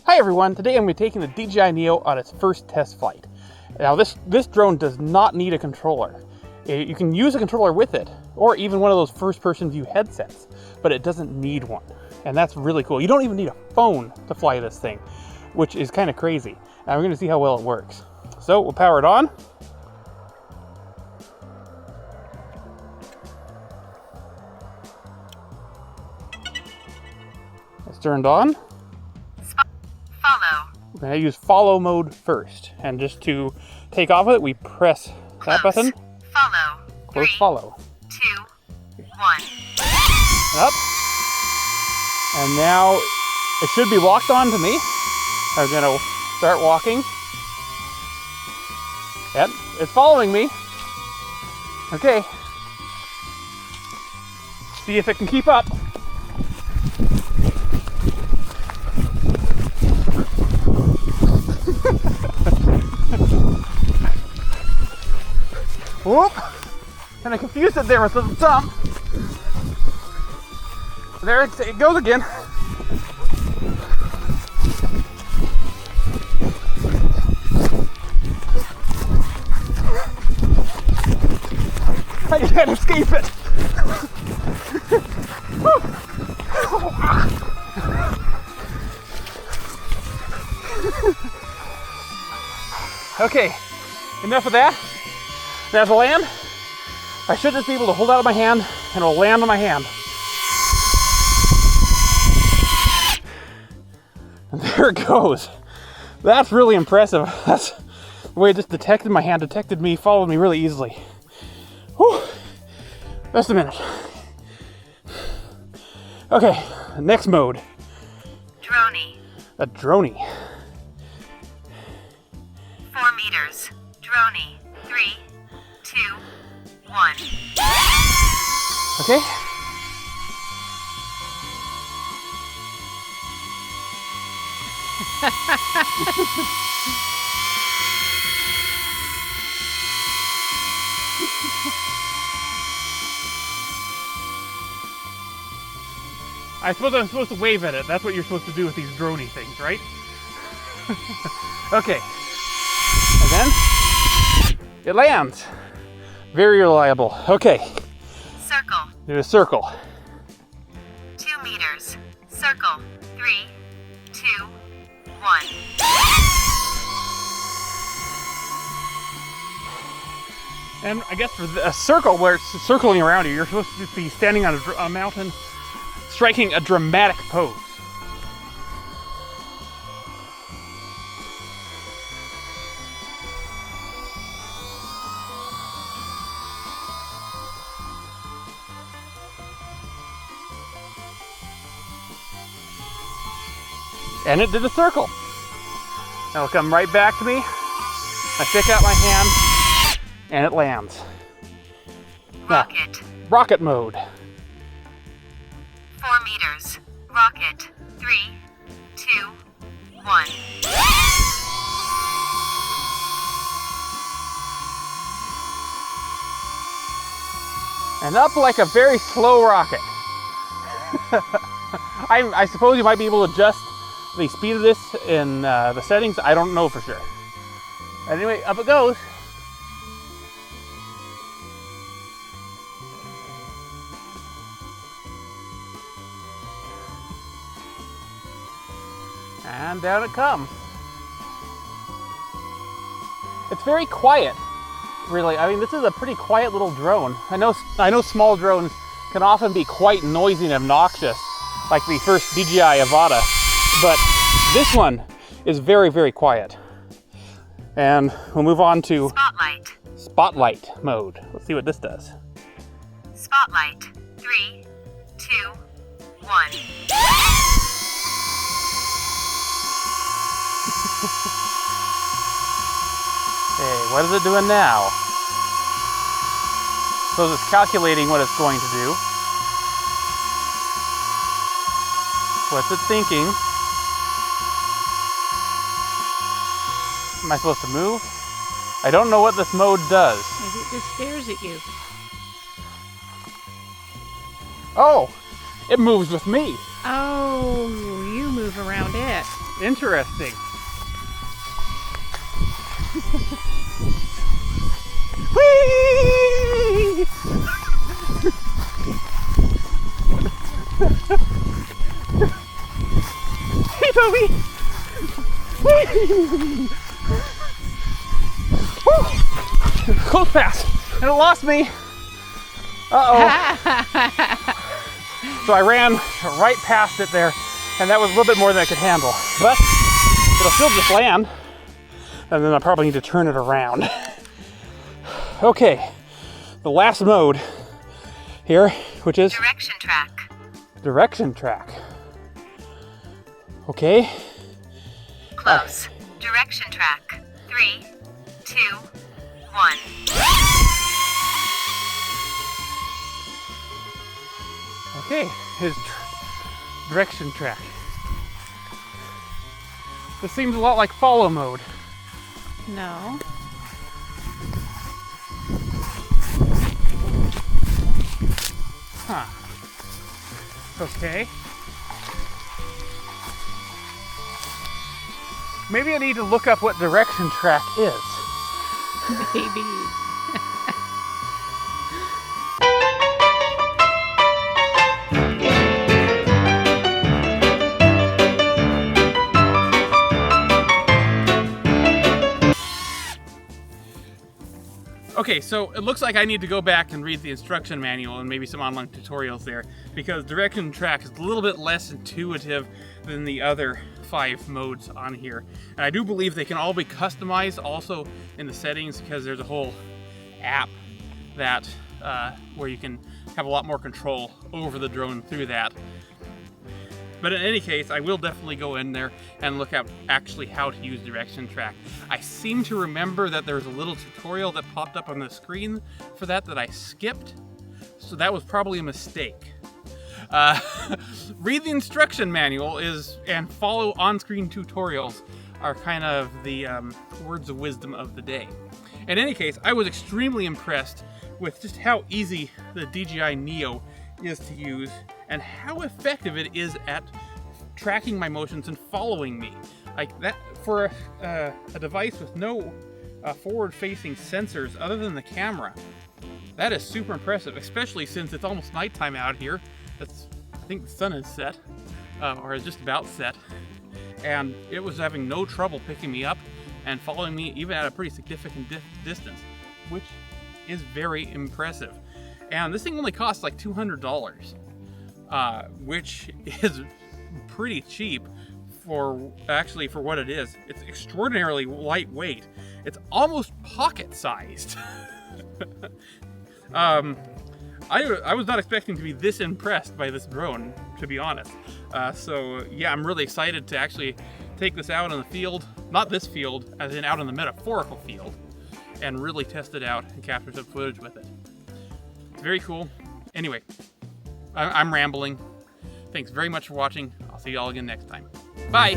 Hi everyone, today I'm going to be taking the DJI Neo on its first test flight. Now this drone does not need a controller. You can use a controller with it, or even one of those first-person view headsets, but it doesn't need one. And that's really cool. You don't even need a phone to fly this thing, which is kind of crazy. Now we're going to see how well it works. So we'll power it on. It's turned on. Follow. We're going to use follow mode first. And just to take off it, we press that button. Follow. Close 3, follow. 2, 1. Up. And now it should be locked on to me. I'm going to start walking. Yep, it's following me. Okay. See if it can keep up. Whoop! And I confused it there with the thumb. There it goes again. I can't escape it. Okay, enough of that. Now to land, I should just be able to hold out of my hand and it'll land on my hand. And there it goes. That's really impressive. That's the way it just detected my hand, detected me, followed me really easily. Whew. Just a minute. Okay, next mode. Drony. A Drony. 4 meters. Drony. 3, 2, 1. Okay. I suppose I'm supposed to wave at it. That's what you're supposed to do with these drony things, right? Okay. And then it lands. Very reliable. Okay. Circle. Do a circle. 2 meters. Circle. 3, 2, 1. And I guess for a circle where it's circling around you, you're supposed to be standing on a mountain, striking a dramatic pose. And it did a circle. Now it'll come right back to me. I stick out my hand, and it lands. Rocket. Now, rocket mode. 4 meters. Rocket. 3, 2, 1. And up like a very slow rocket. I suppose you might be able to adjust the speed of this in the settings. I don't know for sure. Anyway, up it goes. And down it comes. It's very quiet, really. I mean, this is a pretty quiet little drone. I know small drones can often be quite noisy and obnoxious, like the first DJI Avata, but this one is very, very quiet. And we'll move on to Spotlight mode. Let's see what this does. Spotlight. 3, 2, 1. Hey, what is it doing now? So it's calculating what it's going to do. What's it thinking? Am I supposed to move? I don't know what this mode does. Maybe it just stares at you. Oh, it moves with me. Oh, you move around it. Interesting. Whee! Hey, Toby! Whee! Woo! Close pass, and it lost me. Uh-oh. So I ran right past it there, and that was a little bit more than I could handle. But it'll still just land, and then I'll probably need to turn it around. Okay, the last mode here, which is Direction track. direction track. Okay. Close. Direction track. 3, 2, 1. Okay, his direction track. This seems a lot like follow mode. No. Huh. Okay. Maybe I need to look up what direction track is. Maybe. Okay, so it looks like I need to go back and read the instruction manual and maybe some online tutorials there, because direction track is a little bit less intuitive than the other 5 modes on here. And I do believe they can all be customized also in the settings, because there's a whole app that where you can have a lot more control over the drone through that. But in any case, I will definitely go in there and look up actually how to use direction track. I seem to remember that there was a little tutorial that popped up on the screen for that I skipped, so that was probably a mistake. Read the instruction manual and follow on-screen tutorials are kind of the words of wisdom of the day. In any case, I was extremely impressed with just how easy the DJI Neo is to use and how effective it is at tracking my motions and following me. Like that, for a device with no forward-facing sensors other than the camera, that is super impressive, especially since it's almost nighttime out here. I think the sun is set, or is just about set, and it was having no trouble picking me up and following me even at a pretty significant distance, which is very impressive. And this thing only costs like $200, which is pretty cheap for what it is. It's extraordinarily lightweight. It's almost pocket-sized. I was not expecting to be this impressed by this drone, to be honest. So yeah, I'm really excited to actually take this out in the field, not this field, as in out in the metaphorical field, and really test it out and capture some footage with it. It's very cool. Anyway, I'm rambling. Thanks very much for watching. I'll see you all again next time. Bye!